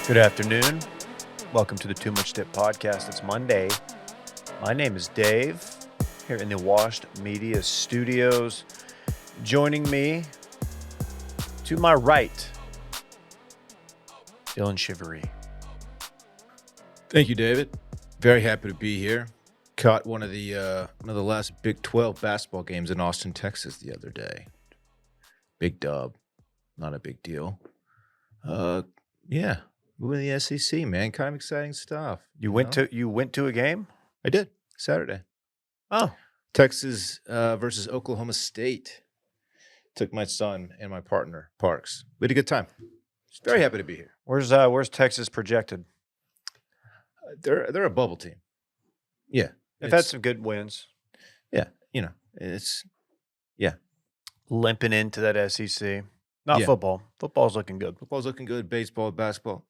Good afternoon. Welcome to the Too Much Dip podcast. It's Monday. My name is Dave, here in the Washed Media Studios. Joining me to my right, Dylan Shivery. Thank you, David. Very happy to be here. Caught one of the last Big 12 basketball games in Austin, Texas the other day. Big dub. Not a big deal. Yeah. Moving to the SEC, man. Kind of exciting stuff. You went to a game? I did. Saturday. Oh. Texas versus Oklahoma State. Took my son and my partner, Parks. We had a good time. Just very happy to be here. Where's Texas projected? They're a bubble team. Yeah. They've had some good wins. Yeah. Limping into that SEC. Not football. Football's looking good. Football's looking good. Baseball, basketball.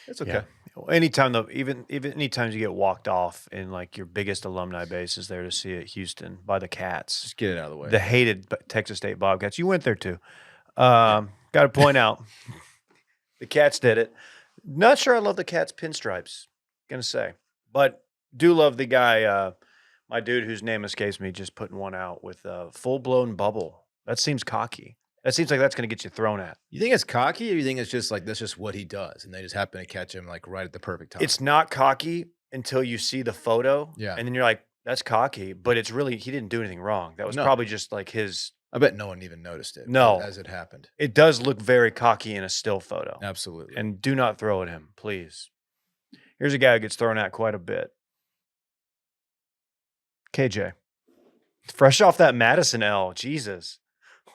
It's okay. Yeah. Anytime though, even anytime you get walked off and like your biggest alumni base is there to see at Houston by the Cats. Just get it out of the way. The hated Texas State Bobcats. You went there too. Got to point out the Cats did it. Not sure I love the Cats pinstripes. Gonna say, but do love the guy. My dude whose name escapes me just putting one out with a full blown bubble. That seems cocky. That seems like that's going to get you thrown at. You think it's cocky, or you think it's just like that's just what he does, and they just happen to catch him like right at the perfect time? It's not cocky until you see the photo, Yeah. and then you're like, "That's cocky," but it's really he didn't do anything wrong. That was probably just like his. I bet no one even noticed it. No, as it happened, it does look very cocky in a still photo. Absolutely, and do not throw at him, please. Here's a guy who gets thrown at quite a bit. KJ, fresh off that Madison L. Jesus,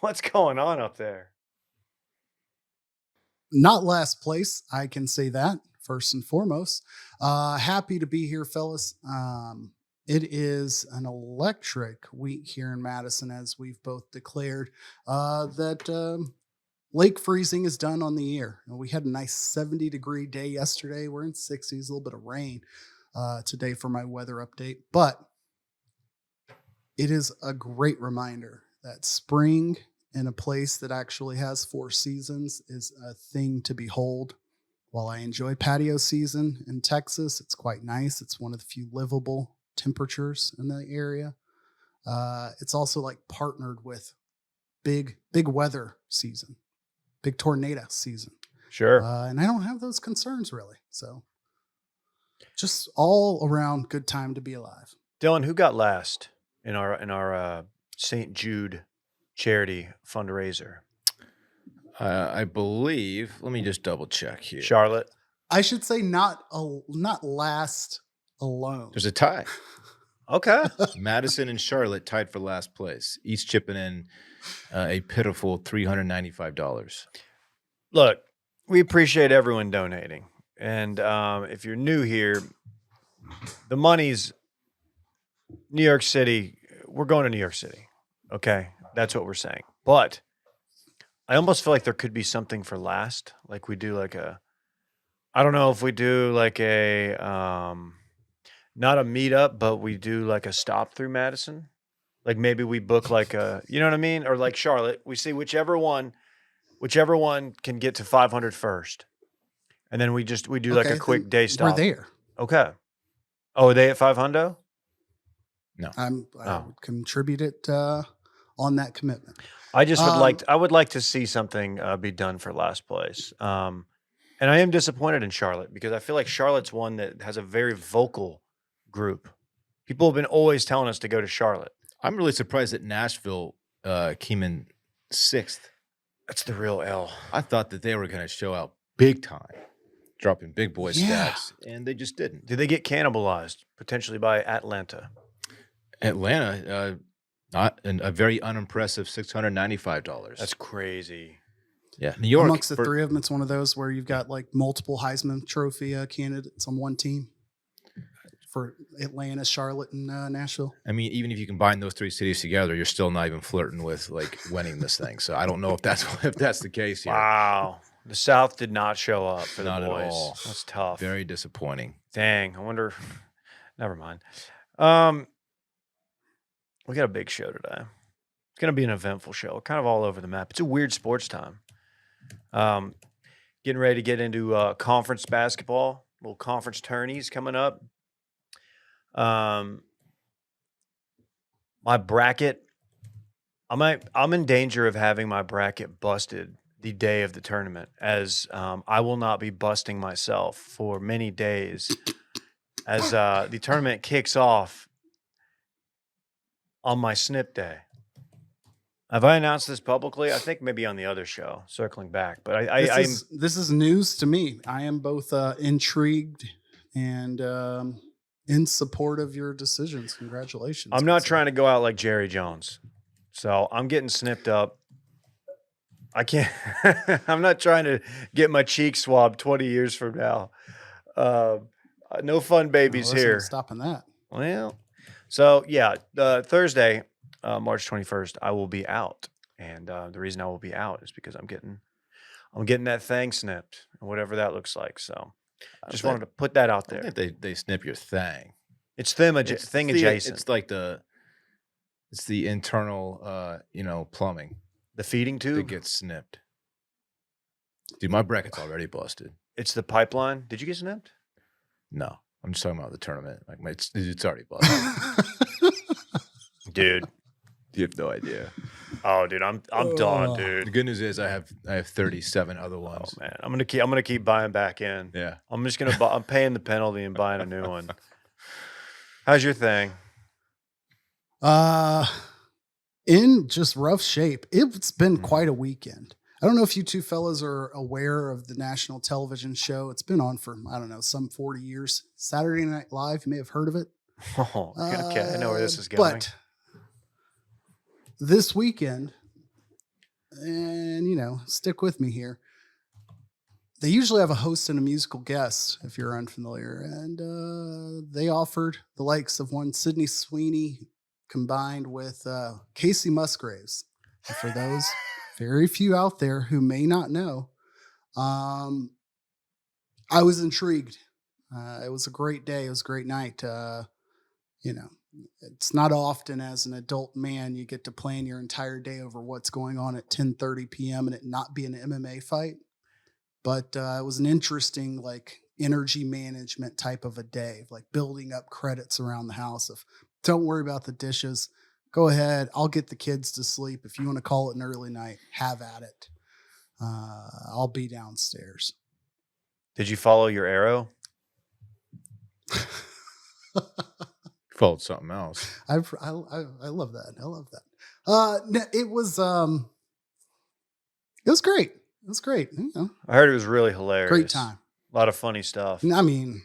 what's going on up there? Not last place, I can say that first and foremost. Happy to be here, fellas. It is an electric week here in Madison, as we've both declared that lake freezing is done on the year. We had a nice 70-degree day yesterday. We're in 60s, a little bit of rain today for my weather update. But it is a great reminder that spring in a place that actually has 4 seasons is a thing to behold. While I enjoy patio season in Texas, it's quite nice. It's one of the few livable temperatures in the area. It's also like partnered with big weather season, big tornado season. Sure. And I don't have those concerns really. So just all around good time to be alive. Dylan, who got last in our St. Jude charity fundraiser? I believe. Let me just double check here. Charlotte. I should say not last alone. There's a tie. Okay. Madison and Charlotte tied for last place, each chipping in a pitiful $395. Look, we appreciate everyone donating, and if you're new here, the money's New York City. We're going to New York City. Okay. That's what we're saying. But I almost feel like there could be something for last. Like we do I don't know if we do like a, not a meetup, but we do like a stop through Madison. Like maybe we book like you know what I mean? Or like Charlotte, we see whichever one can get to 500 first. And then we do like a quick day stop. We're there. Okay. Oh, are they at 500? No. I would contribute it on that commitment. I just would like to see something be done for last place. And I am disappointed in Charlotte because I feel like Charlotte's one that has a very vocal group. People have been always telling us to go to Charlotte. I'm really surprised that Nashville came in 6th. That's the real L. I thought that they were going to show out big time, dropping big boy stats, and they just didn't. Did they get cannibalized potentially by Atlanta? Atlanta, not a very unimpressive $695. That's crazy. Yeah, New York. Amongst the three of them, it's one of those where you've got like multiple Heisman Trophy candidates on one team for Atlanta, Charlotte, and Nashville. I mean, even if you combine those 3 cities together, you're still not even flirting with like winning this thing. So I don't know if that's the case here. Wow, the South did not show up for the boys. Not at all. That's tough. Very disappointing. Dang, I wonder. Never mind. We got a big show today. It's going to be an eventful show, kind of all over the map. It's a weird sports time. getting ready to get into conference basketball, little conference tourneys coming up. My bracket, I'm in danger of having my bracket busted the day of the tournament, as I will not be busting myself for many days as the tournament kicks off on my snip day. Have I announced this publicly? I think maybe on the other show, circling back. But this is news to me. I am both intrigued and in support of your decisions. Congratulations. I'm not trying to go out like Jerry Jones. So I'm getting snipped up. I can't. I'm not trying to get my cheek swabbed 20 years from now. No fun babies here. Stopping that. Well, so yeah, Thursday, March 21st, I will be out, and the reason I will be out is because I'm getting that thing snipped, whatever that looks like. So, just wanted to put that out there. I think they snip your thing. It's thing adjacent. It's like it's the internal, plumbing. The feeding tube that gets snipped. Dude, my bracket's already busted. It's the pipeline. Did you get snipped? No, I'm just talking about the tournament. Like it's already busted. Dude, you have no idea. Oh, dude, I'm done, dude. The good news is I have 37 other ones. Oh man, I'm gonna keep buying back in. Yeah, I'm just gonna I'm paying the penalty and buying a new one. How's your thing? In just rough shape. It's been quite a weekend. I don't know if you two fellas are aware of the national television show. It's been on for, I don't know, some 40 years. Saturday Night Live. You may have heard of it. Oh, okay. I know where this is going. But this weekend, and, stick with me here. They usually have a host and a musical guest, if you're unfamiliar. And they offered the likes of one Sydney Sweeney combined with Casey Musgraves. And for those very few out there who may not know, I was intrigued. It was a great day. It was a great night. It's not often as an adult man you get to plan your entire day over what's going on at 10:30 p.m. and it not be an MMA fight. But it was an interesting, energy management type of a day, like building up credits around the house of, don't worry about the dishes. Go ahead. I'll get the kids to sleep. If you want to call it an early night, have at it. I'll be downstairs. Did you follow your arrow? Followed something else. I love that. I love that. It was great. It was great. I heard it was really hilarious. Great time. A lot of funny stuff. I mean,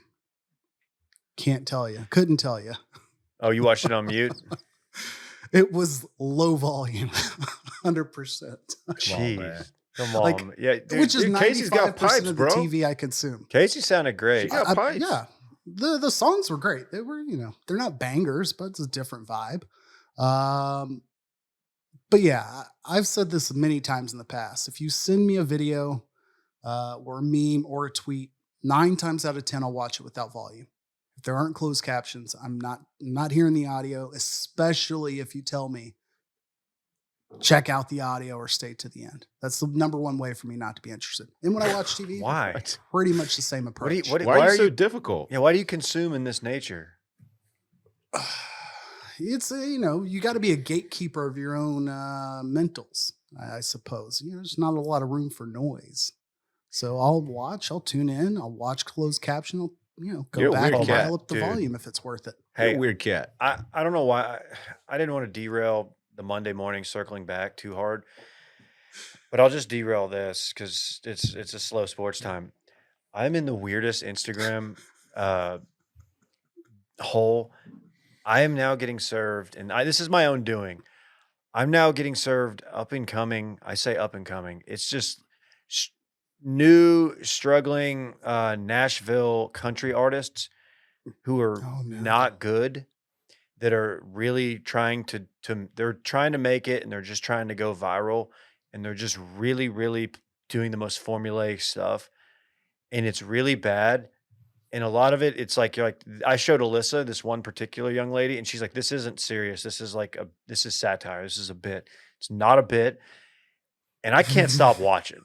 can't tell you. Couldn't tell you. Oh, you watched it on mute? It was low volume, 100%. Jeez. Come on. Yeah, dude, which is 95% Casey's got pipes, of the bro. TV I consume. Casey sounded great. She got pipes. Yeah. The songs were great. They were, they're not bangers, but it's a different vibe. But yeah, I've said this many times in the past. If you send me a video or a meme or a tweet, 9 times out of 10, I'll watch it without volume. If there aren't closed captions, I'm not hearing the audio, especially if you tell me check out the audio or stay to the end. That's the number one way for me not to be interested. And when I watch TV, Why? Pretty much the same approach. Why are you so difficult? Yeah, why do you consume in this nature? It's you got to be a gatekeeper of your own mentals, I suppose. There's not a lot of room for noise, so I'll tune in, I'll watch closed caption, I'll go back and dial up the volume if it's worth it. Hey, You're a weird cat. I don't know why I didn't want to derail the Monday morning circling back too hard, but I'll just derail this because it's a slow sports time. I'm in the weirdest Instagram hole. I am now getting served, and this is my own doing. I'm now getting served up and coming. I say up and coming. It's just new, struggling Nashville country artists who are not good, that are really trying to they're trying to make it, and they're just trying to go viral, and they're just really, really doing the most formulaic stuff, and it's really bad. And a lot of it, it's like, I showed Alyssa, this one particular young lady, and she's like, this isn't serious. This is this is satire. This is a bit. It's not a bit. And I can't stop watching.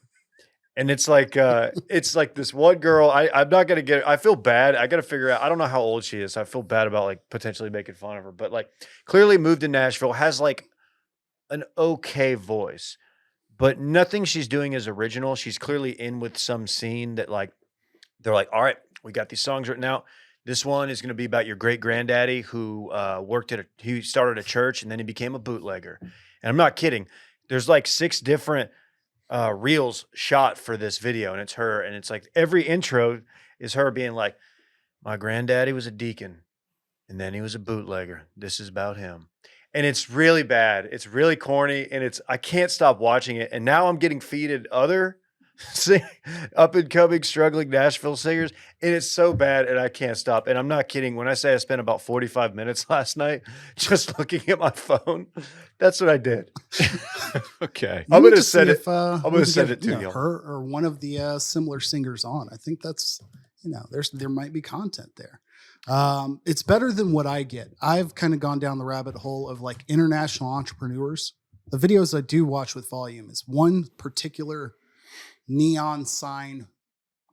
And it's like this one girl. I'm not gonna get. I feel bad. I gotta figure out. I don't know how old she is. So I feel bad about like potentially making fun of her. But like clearly moved to Nashville, has like an okay voice, but nothing she's doing is original. She's clearly in with some scene that like they're like, all right, we got these songs written out. This one is going to be about your great granddaddy who he started a church and then he became a bootlegger. And I'm not kidding. There's like 6 different reels shot for this video, and it's her. And it's like every intro is her being like, my granddaddy was a deacon and then he was a bootlegger. This is about him. And it's really bad. It's really corny, and I can't stop watching it. And now I'm getting feeded other up and coming, struggling Nashville singers, and it's so bad, and I can't stop. And I'm not kidding when I say I spent about 45 minutes last night just looking at my phone. That's what I did. Okay, I'm gonna send it. I'm gonna send it to you. Her or one of the similar singers on. I think that's there might be content there. It's better than what I get. I've kind of gone down the rabbit hole of like international entrepreneurs. The videos I do watch with volume is one particular neon sign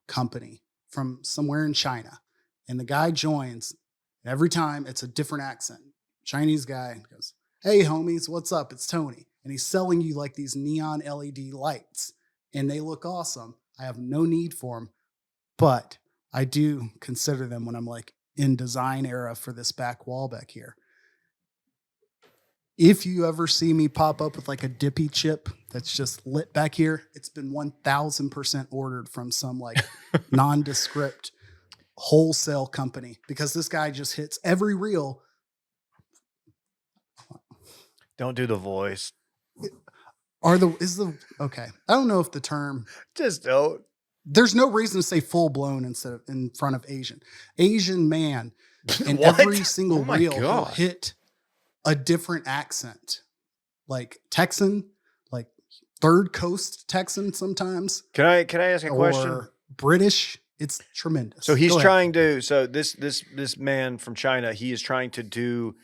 company from somewhere in China. And the guy joins, and every time it's a different accent. Chinese guy goes, hey homies, what's up? It's Tony. And he's selling you like these neon LED lights, and they look awesome. I have no need for them, but I do consider them when I'm like in design era for this back wall back here. If you ever see me pop up with like a dippy chip that's just lit back here, it's been 1000% ordered from some like nondescript wholesale company, because this guy just hits every reel. Don't do the voice. Okay. I don't know if the term, Just don't. there's no reason to say full blown instead of in front of Asian man. And What? every single Oh my reel will God. hit a different accent, like Texan, like Third Coast Texan sometimes, Can I ask a question? or British. It's tremendous. So he's Go ahead. trying to. So this man from China, he is trying to do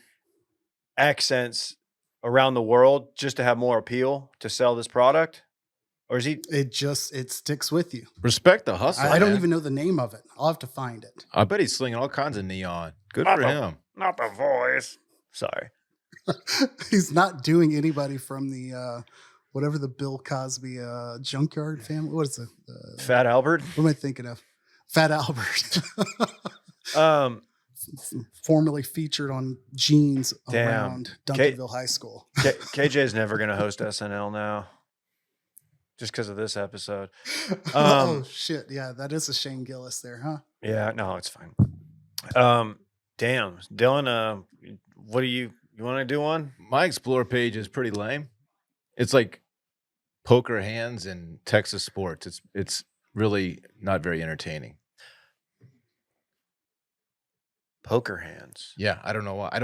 accents around the world just to have more appeal to sell this product, or is he? It sticks with you. respect the hustle. I don't man. even know the name of it. I'll have to find it. I bet he's slinging all kinds of neon. Good Not for the- him. Not the voice. Sorry. He's not doing anybody from the whatever the Bill Cosby junkyard family. What is it? Fat Albert. What am I thinking of? Fat Albert. Formerly featured on Jeans Damn. around Duncanville High School. KJ is never going to host SNL now, just because of this episode. Oh shit! Yeah, that is a Shane Gillis there, huh? Yeah, no, it's fine. Damn, Dylan. What do you want to do one? My Explore page is pretty lame. It's like poker hands and Texas sports. It's really not very entertaining. Poker hands. Yeah, I don't know why. I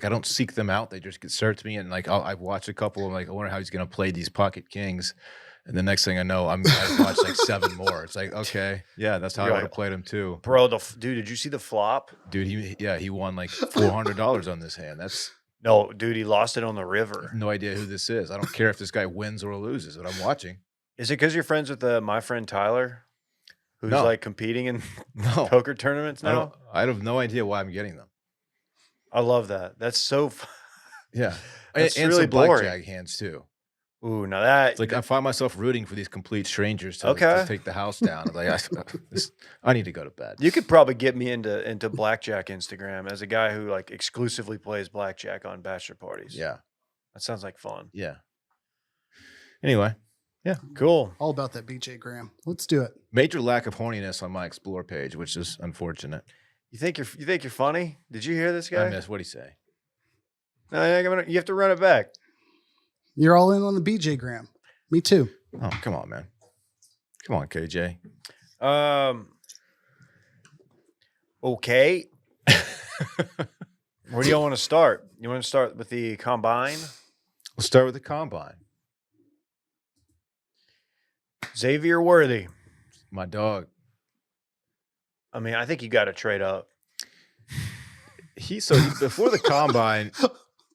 don't seek them out. They just get served to me, and like I've watched a couple. I'm like, I wonder how he's gonna play these pocket kings. And the next thing I know, I've watched like 7 more. It's like, okay, yeah, that's how I You're would like, have played him too. Bro, dude, did you see the flop? Dude, he won like $400 on this hand. That's No, dude, he lost it on the river. no idea who this is. I don't care if this guy wins or loses, but I'm watching. Is it because you're friends with my friend Tyler, who's No. like competing in No, poker tournaments now? I have no idea why I'm getting them. I love that. That's so. Yeah, That's and really some boring. blackjack hands too. Ooh, now that It's like I find myself rooting for these complete strangers to Okay. take the house down. Like I need to go to bed. you could probably get me into blackjack Instagram as a guy who like exclusively plays blackjack on bachelor parties. Yeah, That sounds like fun. yeah. Anyway, Cool. All about that BJ Graham. Let's do it. major lack of horniness on my Explore page, which is unfortunate. You think you're funny? Did you hear this I guy? miss what do you say? No, you have to run it back. You're all in on the BJ Graham. Me too. Oh, come on, man. Come on, KJ. Okay. Where do y'all want to start? You want to start with the combine? We'll start with the combine. Xavier Worthy. My dog. I mean, I think you got to trade up. Before the combine,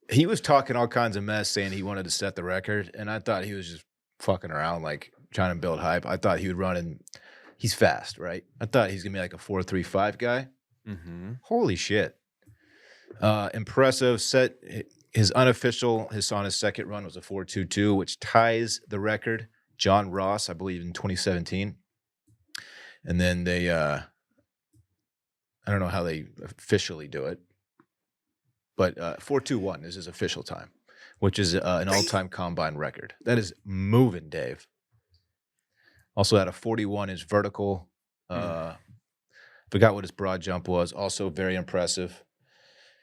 he was talking all kinds of mess, saying he wanted to set the record, and I thought he was just fucking around, like trying to build hype. I thought he would run in. He's fast, right? I thought he's gonna be like a 4.35 guy. Mm-hmm. Holy shit! Impressive. His unofficial, on his second run was a 4.22, which ties the record. John Ross, I believe, in 2017. And then they, I don't know how they officially do it, but 4.21 is his official time, which is an all-time combine record. That is moving, Dave. Also had a 41-inch vertical. Forgot what his broad jump was. Also very impressive.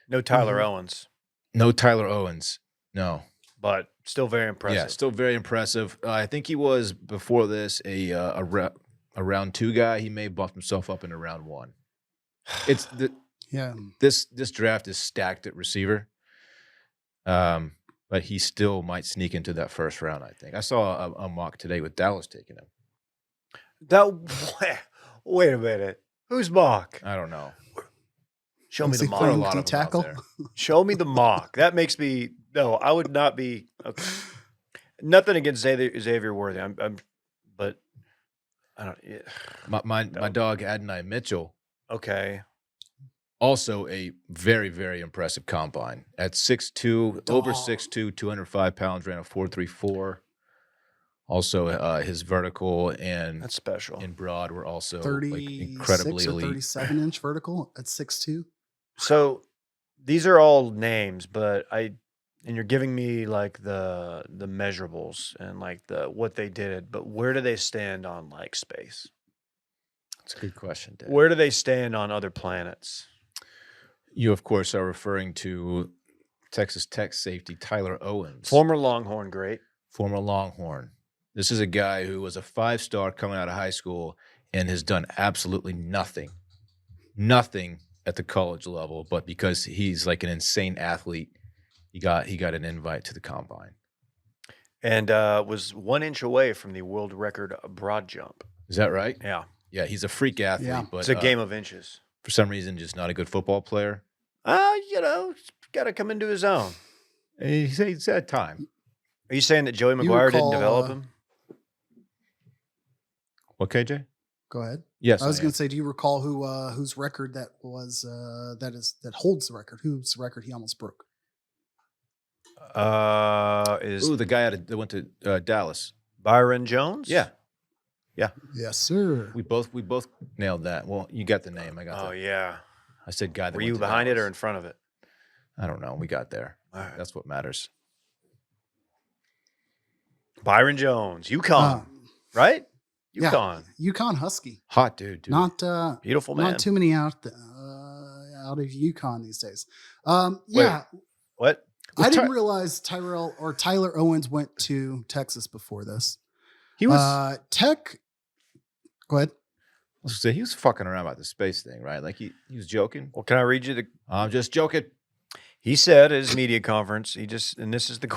No Tyler Owens, No Tyler Owens. No. but still very impressive. Yeah, still very impressive. I think he was, before this, a round 2 guy. He may have buffed himself up into round 1. It's this draft is stacked at receiver. But he still might sneak into that first round, I think. I saw a mock today with Dallas taking him. Wait a minute. Who's mock? I don't know. Show me the he mock. There are a playing lot of them out tackle? there. Show me the mock. That makes me I would not be okay. Nothing against Xavier Worthy. But I don't. Yeah. My dog Adonai Mitchell, Okay. also a very, very impressive combine at 6'2", over 6'2", 205 pounds, ran a 4.34. Also, his vertical and That's special. and broad were also 36 incredibly or elite. 37-inch vertical at 6'2". So these are all names, but and you're giving me like the measurables and like the what they did, but where do they stand on like space? That's a good question, Dave. Where do they stand on other planets? You, of course, are referring to Texas Tech safety Tyler Owens, Former Longhorn great. former Longhorn. This is a guy who was a 5-star coming out of high school and has done absolutely nothing at the college level. But because he's like an insane athlete, he got an invite to the combine. And was 1 inch away from the world record broad jump. Is that right? Yeah. Yeah, he's a freak athlete, Yeah. but It's a game of inches. for some reason just not a good football player. Got to come into his own. He's had time. Are you saying that Joey McGuire didn't recall, develop him? What, KJ? Go ahead. Yes, I was am. going to say, do you recall whose record that was? That holds the record. Whose record he almost broke? Is Ooh, the guy that went to Dallas. Byron Jones? Yeah, Yes, sir. we both nailed that. Well, you got the name. I got. Oh the, yeah. I said guy that Were went you to behind it or Dallas. in front of it? I don't know. We got there. All right. That's what matters. Byron Jones, UConn, right? yeah. UConn, UConn Husky. Hot dude. Not beautiful man. not too many out of UConn these days. Yeah. What? I didn't realize Tyler Owens went to Texas before this. He was. Tech. Go ahead. I was gonna say he was fucking around about the space thing, right? Like he was joking. Well, can I read you the? I'm just joking. He said at his media conference, and this is the.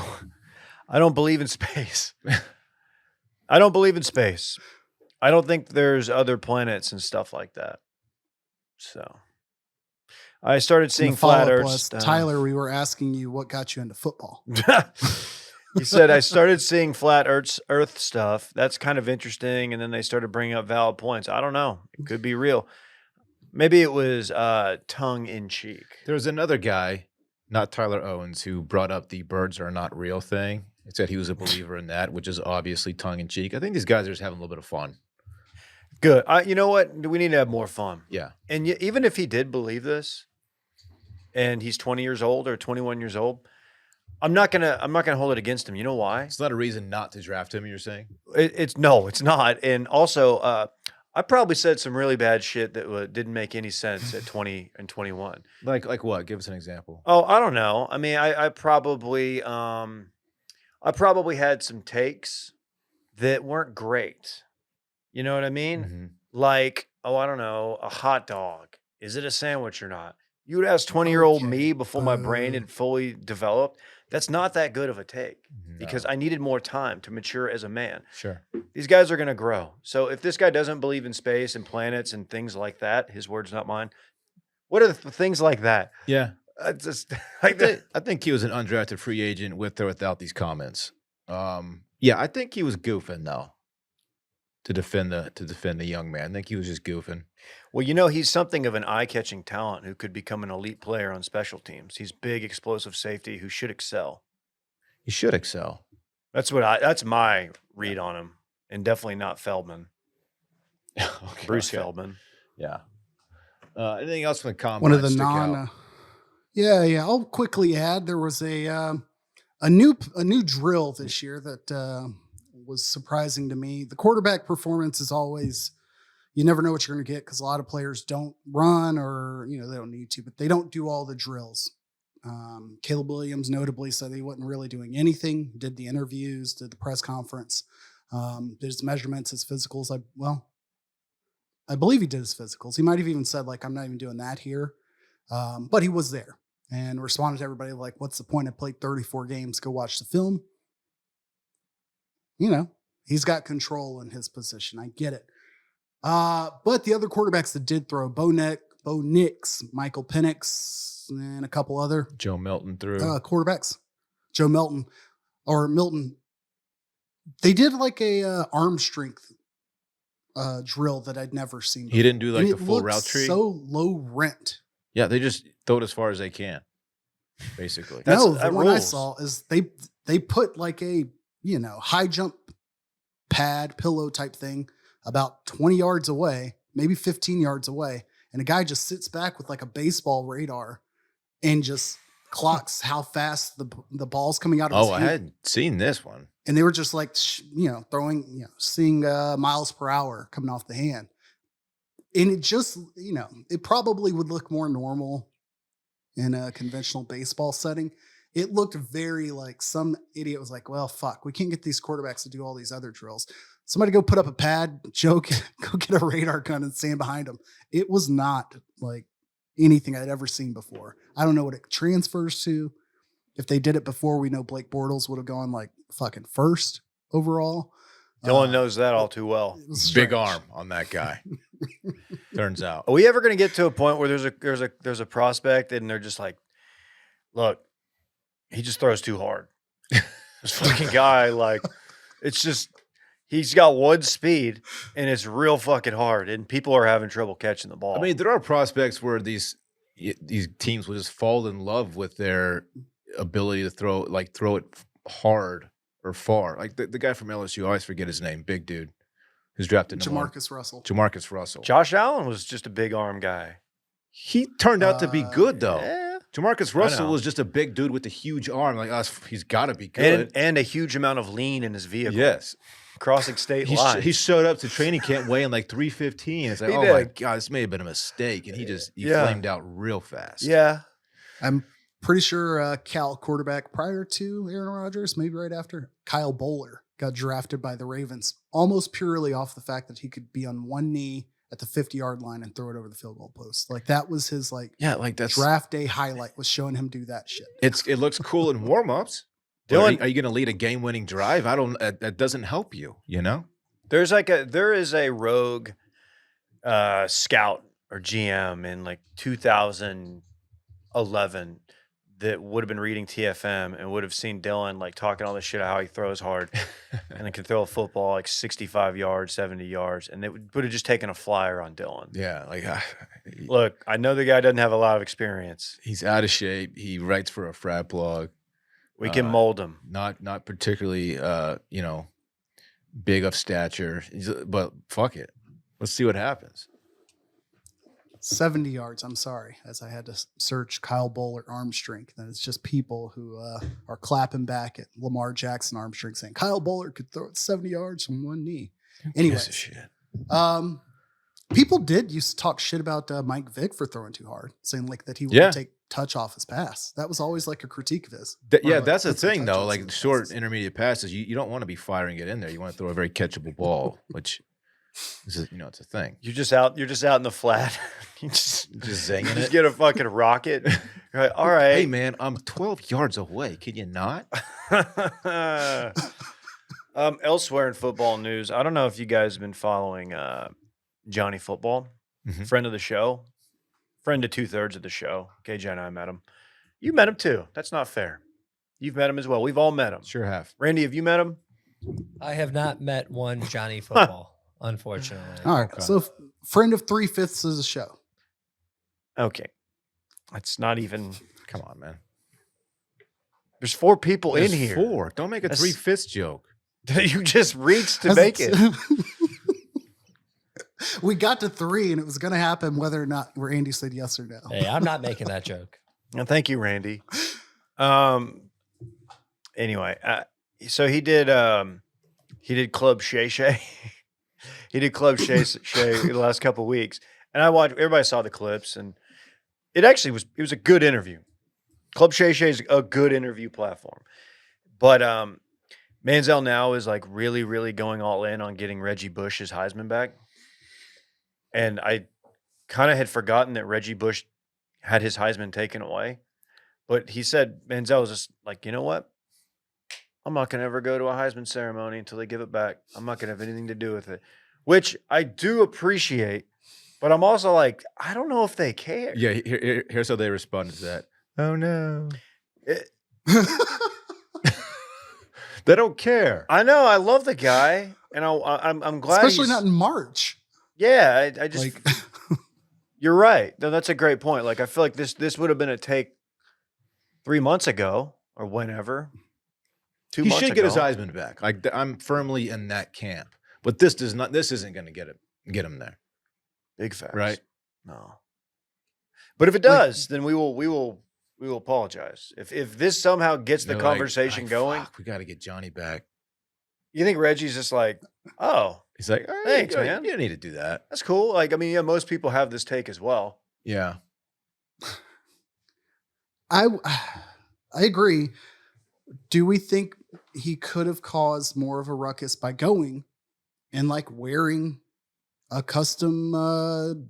I don't believe in space. I don't believe in space. I don't think there's other planets and stuff like that. So, I started seeing flat follow-up Earth was, stuff. Tyler, we were asking you what got you into football. He said, I started seeing flat Earth stuff. That's kind of interesting. And then they started bringing up valid points. I don't know. It could be real. Maybe it was tongue in cheek. There was another guy, not Tyler Owens, who brought up the birds are not real thing. He said he was a believer in that, which is obviously tongue in cheek. I think these guys are just having a little bit of fun. Good. You know what? We need to have more fun. Yeah. And even if he did believe this, and he's 20 years old or 21 years old, I'm not gonna hold it against him. You know why? It's not a reason not to draft him, you're saying? It's not. And also, I probably said some really bad shit that didn't make any sense at 20 and 21. Like what? Give us an example. Oh, I don't know. I mean, I probably had some takes that weren't great. You know what I mean? Mm-hmm. Like, I don't know, a hot dog. Is it a sandwich or not? You would ask 20-year-old Okay. me before my brain had fully developed. That's not that good of a take because I needed more time to mature as a man. Sure. These guys are going to grow. So if this guy doesn't believe in space and planets and things like that, his words, not mine. What are the things like that? Yeah. Just I think he was an undrafted free agent with or without these comments. Yeah, I think he was goofing though. to defend the young man. I think he was just goofing. Well, you know, he's something of an eye-catching talent who could become an elite player on special teams. He's big, explosive safety who should excel. He should excel. That's my read on him, and definitely not Feldman. Okay, Bruce okay. Feldman. Yeah. Anything else from the combine? One of the stick out? yeah. I'll quickly add there was a new drill this year that was surprising to me. The quarterback performance is always, you never know what you're going to get because a lot of players don't run or they don't need to, but they don't do all the drills. Caleb Williams notably said he wasn't really doing anything. Did the interviews, did the press conference, did his measurements, his physicals. I believe he did his physicals. He might have even said I'm not even doing that here, but he was there and responded to everybody like, "What's the point? I played 34 games. Go watch the film." He's got control in his position. I get it. But the other quarterbacks that did throw, Bo Nix, Michael Penix, and a couple other Joe Milton threw. Quarterbacks. Joe Milton or Milton. They did a arm strength drill that I'd never seen before. He didn't do And the it full looks route tree. so low rent. Yeah, they just throw it as far as they can, basically. That The one I rules. saw is they put a high jump pad pillow type thing about 20 yards away, maybe 15 yards away, and a guy just sits back with a baseball radar and just clocks how fast the ball's coming out of his I hand. hadn't seen this one. And they were just throwing, seeing miles per hour coming off the hand. And it just, it probably would look more normal in a conventional baseball setting. It looked very some idiot was like, well, fuck, we can't get these quarterbacks to do all these other drills. Somebody go put up a pad, go get a radar gun and stand behind them. It was not anything I'd ever seen before. I don't know what it transfers to. If they did it before, we know Blake Bortles would have gone fucking first overall. Dylan knows that all too well. It was Big strange. arm on that guy. Turns out. Are we ever going to get to a point where there's a prospect and they're just like, look, he just throws too hard. This fucking guy, it's just he's got one speed and it's real fucking hard, and people are having trouble catching the ball. I mean, there are prospects where these teams will just fall in love with their ability to throw it hard or far. Like the guy from LSU, I always forget his name, big dude, who's drafted number one. Jamarcus Russell. Jamarcus Russell. Josh Allen was just a big arm guy. He turned out to be good though. Yeah. Jamarcus I Russell know. was just a big dude with a huge arm. He's got to be good. And a huge amount of lean in his vehicle. Yes. Crossing state He lines. he showed up to training camp weighing 315. It's like, He oh my did. God, this may have been a mistake. And he Yeah. flamed out real fast. Yeah. I'm pretty sure Cal quarterback prior to Aaron Rodgers, maybe right after, Kyle Bowler got drafted by the Ravens almost purely off the fact that he could be on one knee at the 50-yard line and throw it over the field goal post. That was his That's draft day highlight, was showing him do that shit. it looks cool in warm-ups. Dylan- Are you going to lead a game-winning drive? That doesn't help you, There is a rogue scout or GM in 2011 that would have been reading TFM and would have seen Dylan talking all this shit about how he throws hard and then can throw a football 65 yards, 70 yards, and it would have just taken a flyer on Dylan. Yeah, Look, I know the guy doesn't have a lot of experience. he's out of shape. He writes for a frat blog. We can mold him. Not particularly, big of stature, but fuck it. Let's see what happens. 70 yards, I'm sorry, as I had to search Kyle Bowler arm strength. And it's just people who are clapping back at Lamar Jackson arm strength saying Kyle Bowler could throw it 70 yards from one knee. Anyway, Piece of shit. people did used to talk shit about Mike Vick for throwing too hard, saying that he wouldn't take touch off his pass. That was always a critique of his. That's the thing, though. Short passes. intermediate passes, you don't want to be firing it in there. You want to throw a very catchable ball, which is it's a thing. You're just out in the flat. you just Zinging just it. get a fucking rocket. You're like, all right. Hey man, I'm 12 yards away. Can you not? Elsewhere in football news, I don't know if you guys have been following Johnny Football, Mhm. friend of the show, friend to 2/3 of the show. KJ and I met him. You met him too. That's not fair. You've met him as well. We've all met him. Sure have. Randy, have you met him? I have not met one Johnny Football. unfortunately. All right. Okay. So, friend of 3/5 of the show. Okay. That's not even. Come on, man. There's 4 people There's in here. 4. Don't make a That's- 3/5 joke. You just reached to make it. We got to 3, and it was going to happen whether or not Randy said yes or no. Hey, I'm not making that joke. No, thank you, Randy. Anyway, so he did Club Shay Shay. He did Club Shay Shay the last couple of weeks, and I watched. Everybody saw the clips, and it actually was a good interview. Club Shay Shay is a good interview platform, but Manziel now is like really, really going all in on getting Reggie Bush's Heisman back, and I kind of had forgotten that Reggie Bush had his Heisman taken away, but he said Manziel was just like, you know what? I'm not going to ever go to a Heisman ceremony until they give it back. I'm not going to have anything to do with it, which I do appreciate, but I'm also like, I don't know if they care. Yeah, here's how they responded to that. Oh, no. They don't care. I know. I love the guy, and I'm glad Especially he's- not in March. Yeah, I just Like, you're right. No, that's a great point. Like I feel like this would have been a take 3 months ago or whenever. 2 He months should ago. get his Heisman back. Like I'm firmly in that camp. But this isn't going to get him there. Big facts. Right. No. But if it does, then we will apologize. If this somehow gets the They're conversation like, going, "Fuck, we got to get Johnny back." you think Reggie's just like, oh, He's like, "All right, Thanks, you man." You don't need to do that. that's cool. Like, I mean, yeah, most people have this take as well. Yeah. I agree. Do we think he could have caused more of a ruckus by going and like wearing a custom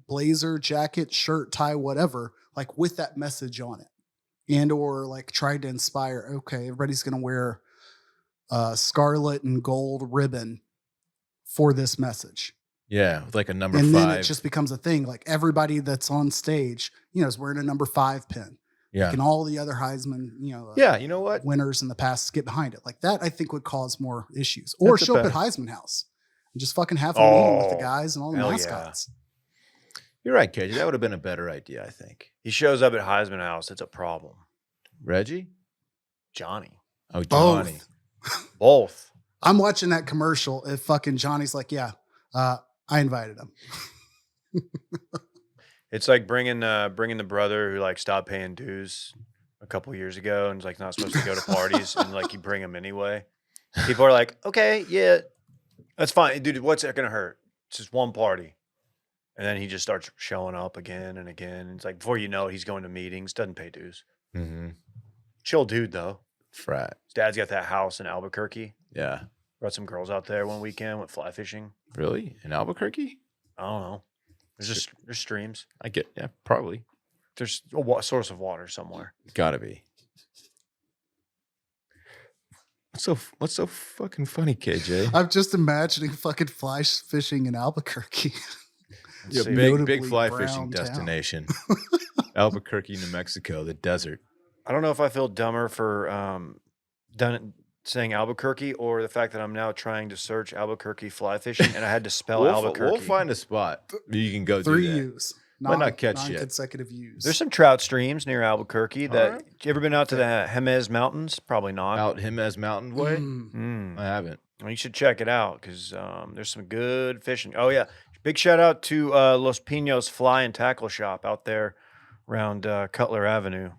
blazer, jacket, shirt, tie, whatever, like with that message on it, and or like tried to inspire? Okay, everybody's gonna wear scarlet and gold ribbon for this message. Yeah, with like a number And 5. then it just becomes a thing. Like everybody that's on stage, is wearing a number 5 pin. yeah. And all the other Heisman, Yeah, you know what? winners in the past get behind it. Like that, I think would cause more issues. Or That's a show up at bet. Heisman House and just fucking have a meeting with the Oh, guys and all the hell yeah. mascots. You're right, KJ. That would have been a better idea, I think. He shows up at Heisman House. It's a problem. Reggie? Johnny. Oh, Both. Johnny. Both. I'm watching that commercial. If fucking Johnny's like, yeah, I invited him. It's like bringing the brother who like stopped paying dues a couple years ago and is like not supposed to go to parties and like you bring him anyway. People are like, okay, yeah, that's fine, dude. What's it gonna hurt? It's just one party, and then he just starts showing up again and again. It's like before you know it, he's going to meetings, doesn't pay dues. Mm-hmm. Chill dude though. Frat. His dad's got that house in Albuquerque. Yeah. Brought some girls out there one weekend, went fly fishing. Really? In Albuquerque? I don't know. There's streams. I get, yeah, probably. There's a source of water somewhere. Gotta be. What's so fucking funny, KJ? I'm just imagining fucking fly fishing in Albuquerque. Let's Yeah, see. big Notably fly brown fishing town. destination. Albuquerque, New Mexico, the desert. I don't know if I feel dumber for saying Albuquerque or the fact that I'm now trying to search Albuquerque fly fishing and I had to spell Albuquerque. We'll find a spot you can go 3 do that. U's. Might not catch shit. Non-consecutive U's. There's some trout streams near Albuquerque. That Alright. you ever been out to the Jemez Mountains? Probably not. Out Jimenez Mountain Way? Mm. I haven't. Well, you should check it out because there's some good fishing. Oh yeah, big shout out to Los Pinos Fly and Tackle Shop out there around Cutler Avenue.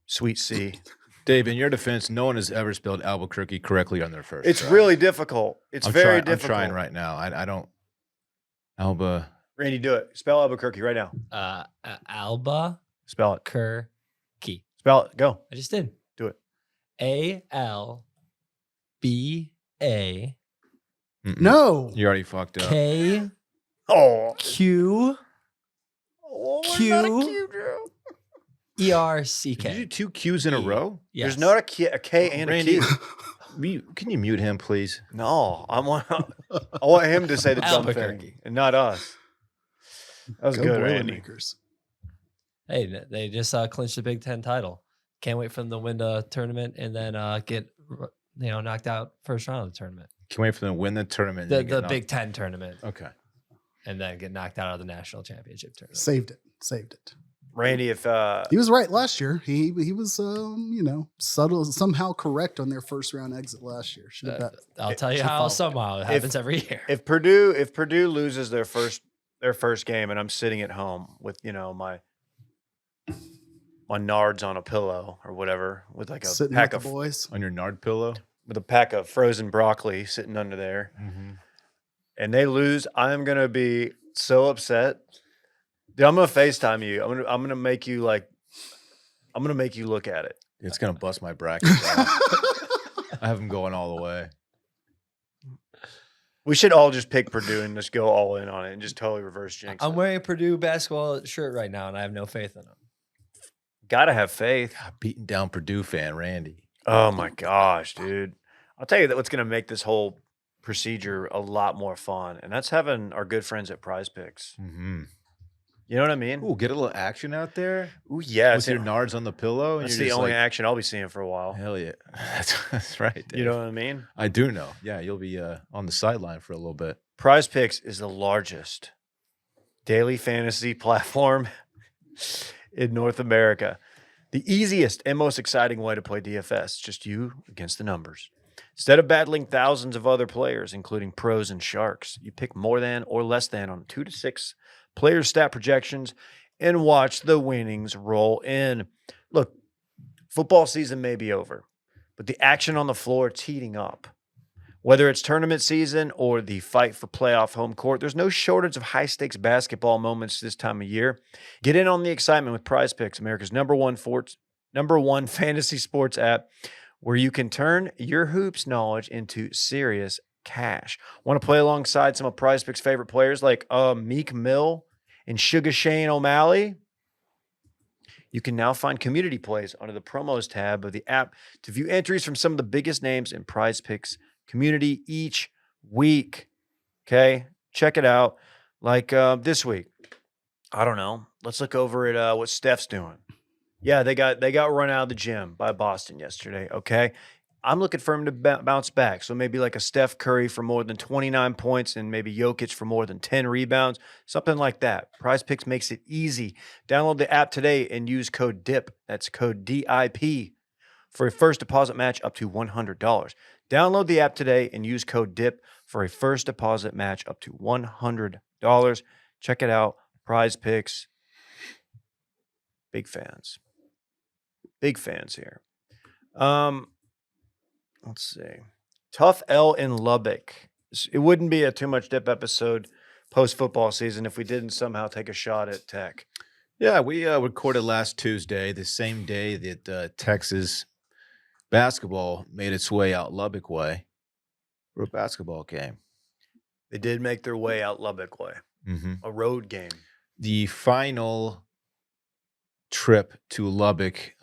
Sweet Sea. Dave, in your defense, no one has ever spelled Albuquerque correctly on their first It's try. really difficult. It's very difficult. I'm trying right now. I don't. Alba. Randy, do it. Spell Albuquerque right now. Alba Spell it. Key. Spell it. Go. I just did. Do it. ALBA No. You already fucked up. KQ. Oh. ERCK. Did you do 2 Q's in a row? Yes. There's not a K and Randy, a Q. Can you mute him, please? No, I want him to say the dumb thing Albuquerque. and not us. That was Go good, Randy. Boilermakers. Hey, they just clinched the Big Ten title. Can't wait for them to win the tournament and then get knocked out first round of the tournament. Can't wait for them to win the tournament. The and get Big Ten tournament, Okay. and then get knocked out of the national championship tournament. Saved it. Randy, if He was right last year. He was subtle somehow correct on their first round exit last year. Should have bet. I'll tell you Should how follow. somehow it happens every year. if Purdue loses their first game, and I'm sitting at home with my nards on a pillow or whatever, with like a Sitting pack with the of boys. On your Nard pillow. with a pack of frozen broccoli sitting under there, Mm-hmm. and they lose, I'm gonna be so upset. Dude, I'm gonna FaceTime you. I'm gonna make you look at it. It's gonna bust my bracket. I have them going all the way. We should all just pick Purdue and just go all in on it and just totally reverse jinx. I'm wearing a Purdue basketball shirt right now, and I have no faith in them. Gotta have faith. God, beating down Purdue fan Randy. Oh my gosh, dude. I'll tell you that what's gonna make this whole procedure a lot more fun, and that's having our good friends at Prize Picks. Mm-hmm. You know what I mean? Ooh, get a little action out there Ooh, yeah. with your Nards on the pillow. And That's you're the just only like, action I'll be seeing for a while. hell yeah. That's right. Dave. You know what I mean? I do know. Yeah, you'll be on the sideline for a little bit. Prize Picks is the largest daily fantasy platform in North America. The easiest and most exciting way to play DFS, just you against the numbers. Instead of battling thousands of other players, including pros and sharks, you pick more than or less than on 2 to 6 player stat projections and watch the winnings roll in. Look, football season may be over, but the action on the floor, it's heating up. Whether it's tournament season or the fight for playoff home court, there's no shortage of high-stakes basketball moments this time of year. Get in on the excitement with Prize Picks, America's number one fantasy sports app, where you can turn your hoops knowledge into serious cash. Want to play alongside some of Prize Picks' favorite players like Meek Mill and Sugar Shane O'Malley? You can now find community plays under the promos tab of the app to view entries from some of the biggest names in Prize Picks community each week. Okay, check it out. Like this week, I don't know. Let's look over at what Steph's doing. Yeah, they got run out of the gym by Boston yesterday. Okay, I'm looking for him to bounce back. So maybe like a Steph Curry for more than 29 points and maybe Jokic for more than 10 rebounds, something like that. Prize Picks makes it easy. Download the app today and use code DIP. That's code DIP for a first deposit match up to $100. Download the app today and use code DIP for a first deposit match up to $100. Check it out. Prize Picks. Big fans. Big fans here. Let's see. Tough L in Lubbock. It wouldn't be a too much dip episode post-football season if we didn't somehow take a shot at Tech. Yeah, we recorded last Tuesday, the same day that Texas basketball made its way out Lubbock way for a basketball game. They did make their way out Lubbock way. Mm-hmm. A road game. The final trip to Lubbock,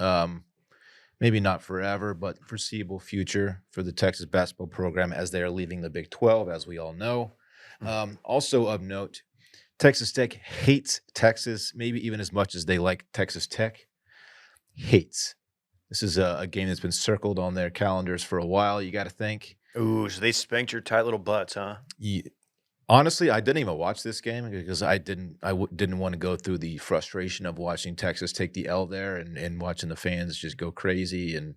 maybe not forever, but foreseeable future for the Texas basketball program as they are leaving the Big 12, as we all know. Also of note, Texas Tech hates Texas, maybe even as much as they like Texas Tech. Hates. This is a game that's been circled on their calendars for a while, you got to think. Ooh, so they spanked your tight little butts, huh? Honestly, I didn't even watch this game because I didn't want to go through the frustration of watching Texas take the L there and watching the fans just go crazy. And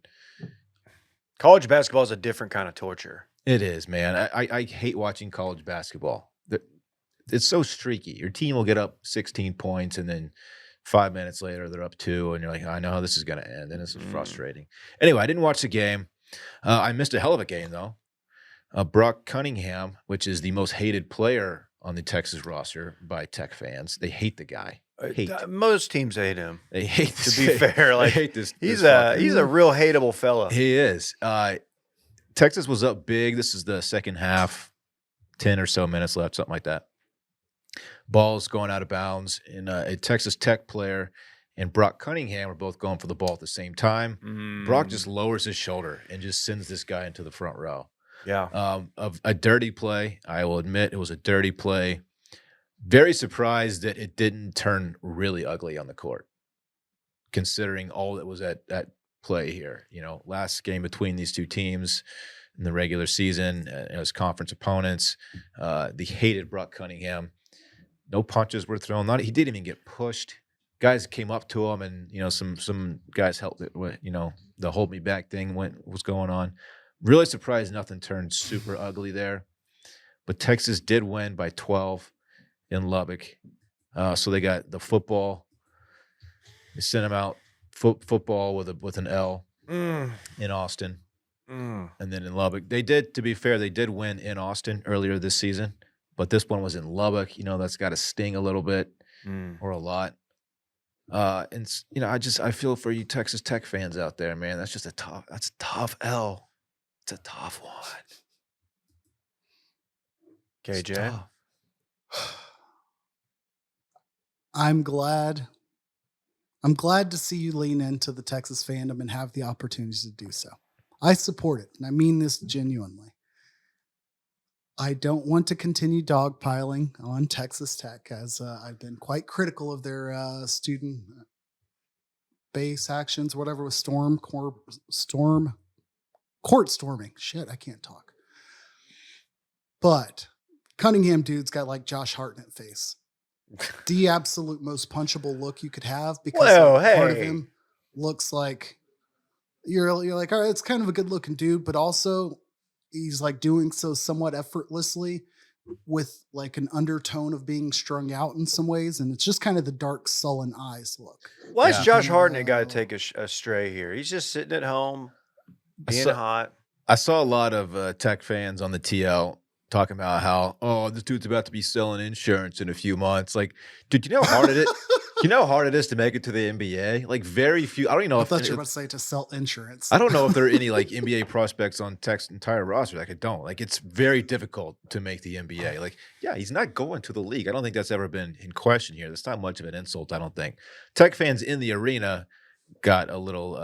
college basketball is a different kind of torture. It is, man. I hate watching college basketball. It's so streaky. Your team will get up 16 points and then 5 minutes later they're up 2 and you're like, I know how this is going to end. And it's frustrating. Anyway, I didn't watch the game. I missed a hell of a game, though. Brock Cunningham, which is the most hated player on the Texas roster by Tech fans. They hate the guy. Most teams hate him. They hate to be fair. Like, hate this. He's a real hateable fella. He is. Texas was up big. This is the second half, 10 or so minutes left, something like that. Ball's going out of bounds, and a Texas Tech player and Brock Cunningham are both going for the ball at the same time. Brock just lowers his shoulder and just sends this guy into the front row. Yeah. Of a dirty play. I will admit it was a dirty play. Very surprised that it didn't turn really ugly on the court, considering all that was at play here. Last game between these two teams in the regular season, it was conference opponents. The hated Brock Cunningham. No punches were thrown. He didn't even get pushed. Guys came up to him, and some guys helped it. The hold me back thing was going on. Really surprised nothing turned super ugly there. But Texas did win by 12 in Lubbock. So they got the football. They sent them out football with an L in Austin. And then in Lubbock. To be fair, they did win in Austin earlier this season. But this one was in Lubbock. That's got to sting a little bit or a lot. I feel for you Texas Tech fans out there, man. That's a tough L. It's a tough one. KJ? I'm glad to see you lean into the Texas fandom and have the opportunity to do so. I support it, and I mean this genuinely. I don't want to continue dogpiling on Texas Tech, as I've been quite critical of their student base actions, whatever, with court storming. Shit, I can't talk. But Cunningham dude's got like Josh Hartnett face. The absolute most punchable look you could have, because part of him looks like you're like, all right, it's kind of a good looking dude, but also he's like doing so somewhat effortlessly with like an undertone of being strung out in some ways. And it's just kind of the dark, sullen eyes look. Why's Josh Hartnett got to take a stray here? He's just sitting at home, being hot. I saw a lot of Tech fans on the TL talking about how, this dude's about to be selling insurance in a few months. Like, dude, you know how hard it is? You know how hard it is to make it to the NBA? Like, very few. I don't even know. I thought you were about to say to sell insurance. I don't know if there are any like NBA prospects on Tech's entire roster. Like, I don't. Like, it's very difficult to make the NBA. Like, yeah, he's not going to the league. I don't think that's ever been in question here. That's not much of an insult, I don't think. Tech fans in the arena got a little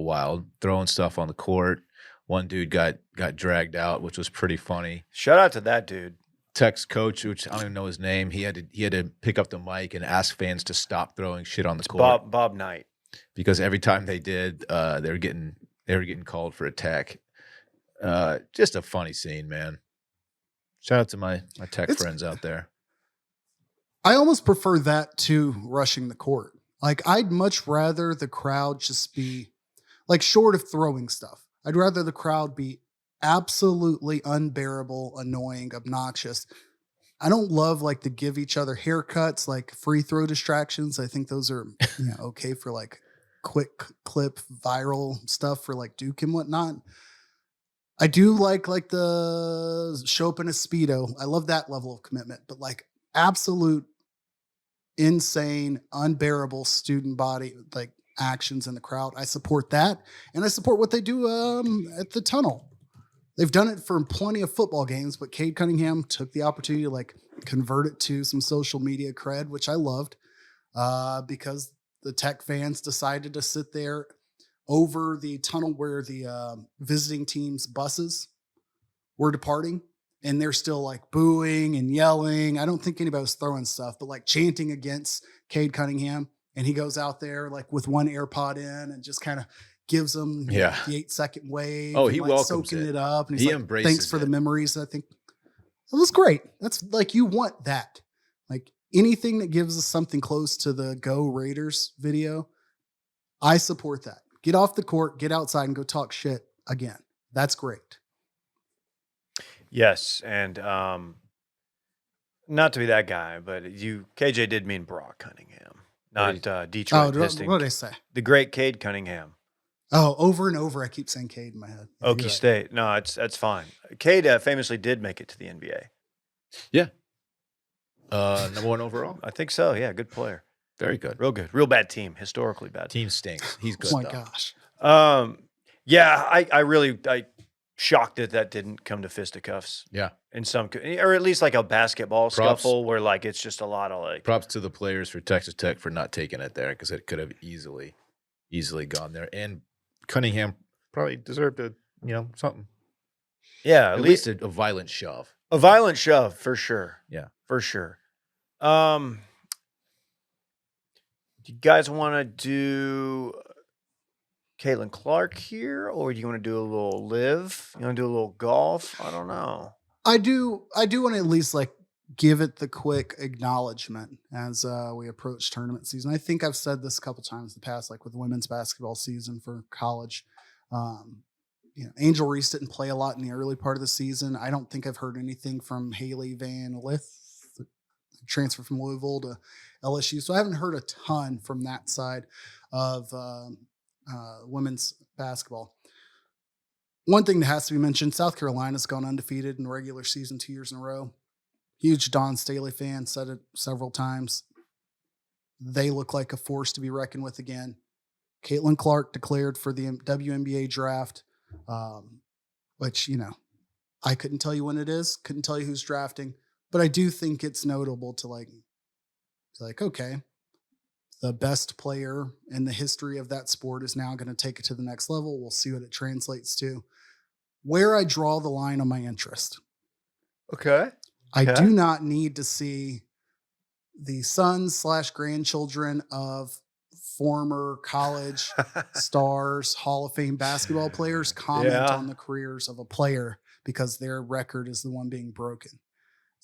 wild, throwing stuff on the court. One dude got dragged out, which was pretty funny. Shout out to that dude. Tech's coach, which I don't even know his name, he had to pick up the mic and ask fans to stop throwing shit on the court. Bob Knight. Because every time they did, they were getting called for a tech. Just a funny scene, man. Shout out to my Tech friends out there. I almost prefer that to rushing the court. Like, I'd much rather the crowd just be like, short of throwing stuff, I'd rather the crowd be absolutely unbearable, annoying, obnoxious. I don't love like to give each other haircuts, like free throw distractions. I think those are okay for like quick clip viral stuff for like Duke and whatnot. I do like the show up in a Speedo. I love that level of commitment, but like absolute insane, unbearable student body like actions in the crowd, I support that, and I support what they do at the tunnel. They've done it for plenty of football games, but Cade Cunningham took the opportunity to like convert it to some social media cred, which I loved, because the Tech fans decided to sit there over the tunnel where the visiting team's buses were departing, and they're still like booing and yelling. I don't think anybody was throwing stuff, but like chanting against Cade Cunningham, and he goes out there like with one AirPod in and just kind of gives them the 8-second wave. Oh, he like welcomes soaking it up, and he he's like, embraces thanks for it. the memories. I think it was great. That's like, you want that. Like, anything that gives us something close to the Go Raiders video, I support that. Get off the court, get outside, and go talk shit again. That's great. Yes, and not to be that guy, but KJ did mean Brock Cunningham, not Detroit Pistons. What did I say? The great Cade Cunningham. Oh, over and over, I keep saying Cade in my head. Yeah, Okie State. No, that's fine. Cade famously did make it to the NBA. Yeah. Number 1 overall. I think so. Yeah, good player. Very good. Real good. Real bad team. Historically bad. Team stinks. He's good. Oh my though. gosh. Yeah, I shocked that didn't come to fisticuffs. Yeah. In some, or at least like a basketball scuffle where like it's just a lot of like. Props to the players for Texas Tech for not taking it there, because it could have easily gone there. And Cunningham probably deserved something. Yeah, At least a violent shove. A violent shove for sure. Yeah, for sure. Do you guys want to do Caitlin Clark here, or do you want to do a little live? You want to do a little golf? I don't know. I do want to at least like give it the quick acknowledgement as we approach tournament season. I think I've said this a couple times in the past, like with women's basketball season for college. Angel Reese didn't play a lot in the early part of the season. I don't think I've heard anything from Haley Van Lith, transfer from Louisville to LSU. So I haven't heard a ton from that side of women's basketball. One thing that has to be mentioned, South Carolina's gone undefeated in the regular season 2 years in a row. Huge Don Staley fan, said it several times. They look like a force to be reckoned with again. Caitlin Clark declared for the WNBA draft, which, I couldn't tell you when it is, couldn't tell you who's drafting, but I do think it's notable to like, okay, the best player in the history of that sport is now going to take it to the next level. We'll see what it translates to. Where I draw the line on my interest. Okay. I do not need to see the sons/grandchildren of former college stars, Hall of Fame basketball players comment on the careers of a player because their record is the one being broken.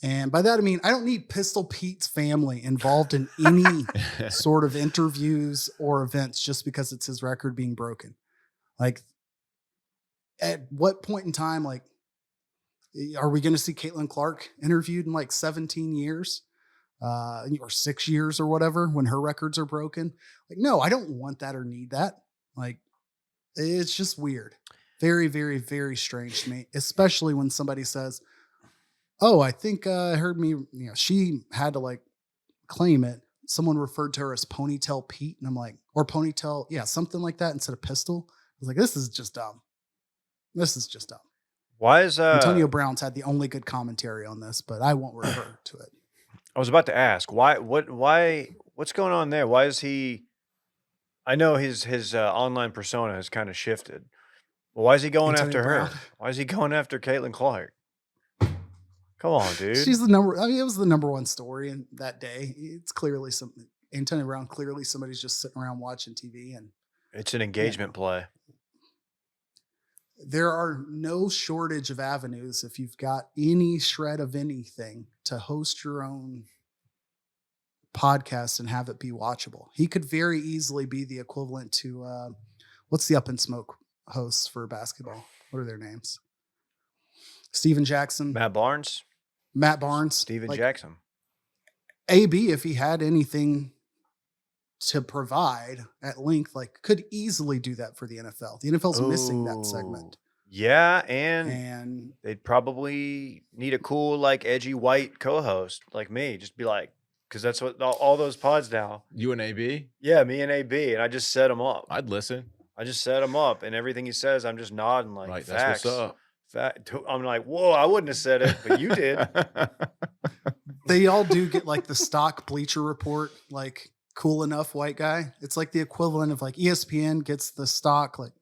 And by that, I mean, I don't need Pistol Pete's family involved in any sort of interviews or events just because it's his record being broken. Like, at what point in time, like, are we going to see Caitlin Clark interviewed in like 17 years or 6 years or whatever when her records are broken? Like, no, I don't want that or need that. Like, it's just weird. Very, very, very strange to me, especially when somebody says, oh, I think I heard me, she had to like claim it. Someone referred to her as Ponytail Pete. And I'm like, or Ponytail, something like that instead of Pistol. I was like, this is just dumb. Why is Antonio Brown's had the only good commentary on this, but I won't refer to it. I was about to ask why. What's going on there? Why is he? I know his online persona has kind of shifted. Well, why is he going Antonio after Brown. her? Why is he going after Caitlin Clark? Come on, dude. She's the number. I mean, it was the number one story in that day. It's clearly something. Antonio Brown. Clearly, somebody's just sitting around watching TV, and It's an engagement play. there are no shortage of avenues if you've got any shred of anything to host your own podcast and have it be watchable. He could very easily be the equivalent to what's the Up in Smoke hosts for basketball? What are their names? Steven Jackson, Matt Barnes, Matt Barnes, Steven Jackson. AB, if he had anything to provide at length, like could easily do that for the NFL. The NFL's missing that segment. Yeah, and And they'd probably need a cool, like, edgy white co-host like me. Just be like, because that's what all those pods now. You and AB? Yeah, me and AB, and I just set him up. I'd listen. I just set him up, and everything he says, I'm just nodding like, Right, facts. that's what's up. I'm like, whoa, I wouldn't have said it, but you did. they all do get like the stock Bleacher Report, like cool enough white guy. It's like the equivalent of like ESPN gets the stock, like,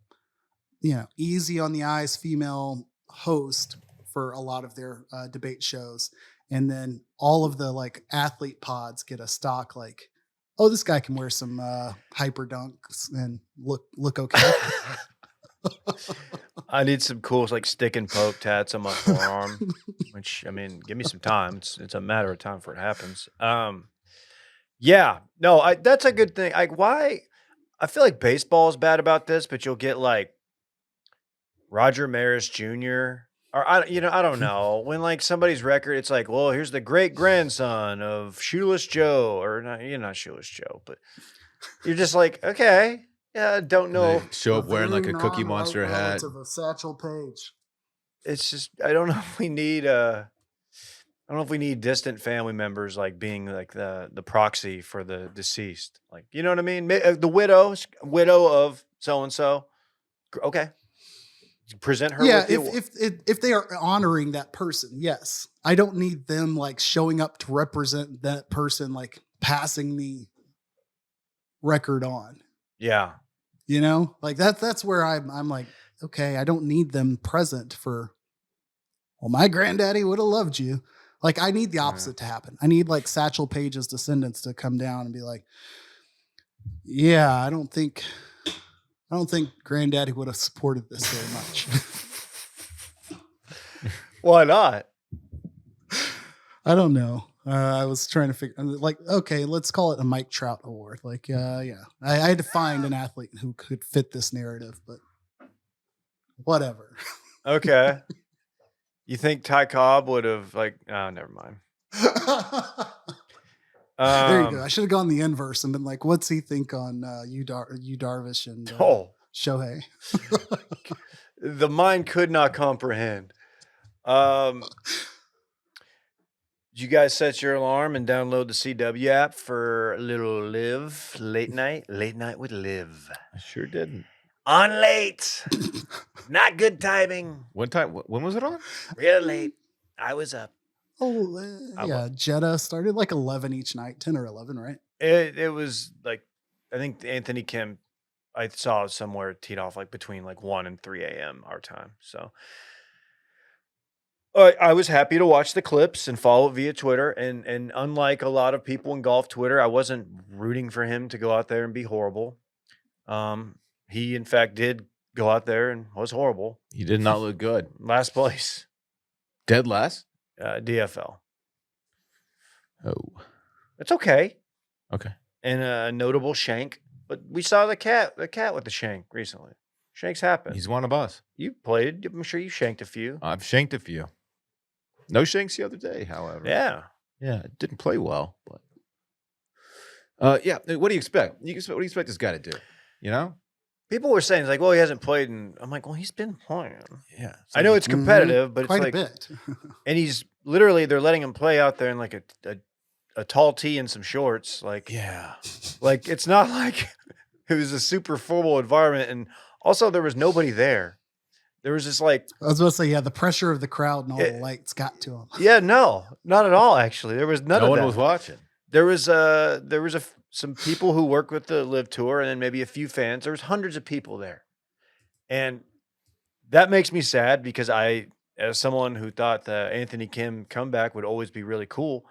easy on the eyes female host for a lot of their debate shows. And then all of the like athlete pods get a stock like, oh, this guy can wear some hyper dunks and look okay. I need some cool, like, stick and poke tats on my forearm, which, I mean, give me some time. It's a matter of time before it happens. Yeah, no, that's a good thing. Like, why? I feel like baseball is bad about this, but you'll get like Roger Maris Jr. or I don't know, when like somebody's record, it's like, well, here's the great grandson of Shoeless Joe, or not, you're not Shoeless Joe, but you're just like, okay, yeah, don't know. They show up wearing like a Cookie Monster hat. Of a Satchel Paige. It's just, I don't know if we need I don't know if we need distant family members like being like the proxy for the deceased. Like, you know what I mean? The widow of so and so. Okay, present her. Yeah, with if they are honoring that person, yes. I don't need them like showing up to represent that person, like passing the record on. Yeah, like that's where I'm like, okay, I don't need them present for. Well, my granddaddy would have loved you. Like, I need the opposite to happen. I need like Satchel Paige's descendants to come down and be like, yeah, I don't think I don't think Granddaddy would have supported this very much. Why not? I don't know. I was trying to figure, like, okay, let's call it a Mike Trout award. Like, yeah, I had to find an athlete who could fit this narrative, but whatever. Okay. You think Ty Cobb would have never mind. There you go. I should have gone the inverse and been like, what's he think on you Darvish and Shohei? The mind could not comprehend. Did you guys set your alarm and download the CW app for a little Live late night with Liv? I sure didn't. On late. Not good timing. When was it on? Real late. I was up. Oh, yeah. Jeddah started like 11 each night, 10 or 11, right? It was like, I think Anthony Kim, I saw somewhere teed off like between like 1 and 3 a.m. our time. So I was happy to watch the clips and follow it via Twitter. And unlike a lot of people in golf Twitter, I wasn't rooting for him to go out there and be horrible. He, in fact, did go out there and was horrible. He did not look good. Last place. Dead last? DFL. Oh. It's okay. Okay. And a notable shank. But we saw the cat with the shank recently. Shanks happen. He's one of us. You played. I'm sure you shanked a few. I've shanked a few. No shanks the other day, however. Yeah. Yeah, it didn't play well, but yeah. What do you expect? What do you expect this guy to do? You know? People were saying, it's like, well, he hasn't played. And I'm like, well, he's been playing. Yeah. I know it's competitive, but quite it's like, a bit. and he's literally, they're letting him play out there in like a tall tee and some shorts. Like, yeah. Like, it's not like it was a super formal environment. And also, there was nobody there. There was just like, I was about to say, yeah, the pressure of the crowd and all the lights got to him. Yeah, no, not at all. Actually, there was none of that. No one was watching. There was some people who work with the Live Tour, and then maybe a few fans. There was hundreds of people there, and that makes me sad because I, as someone who thought the Anthony Kim comeback would always be really cool,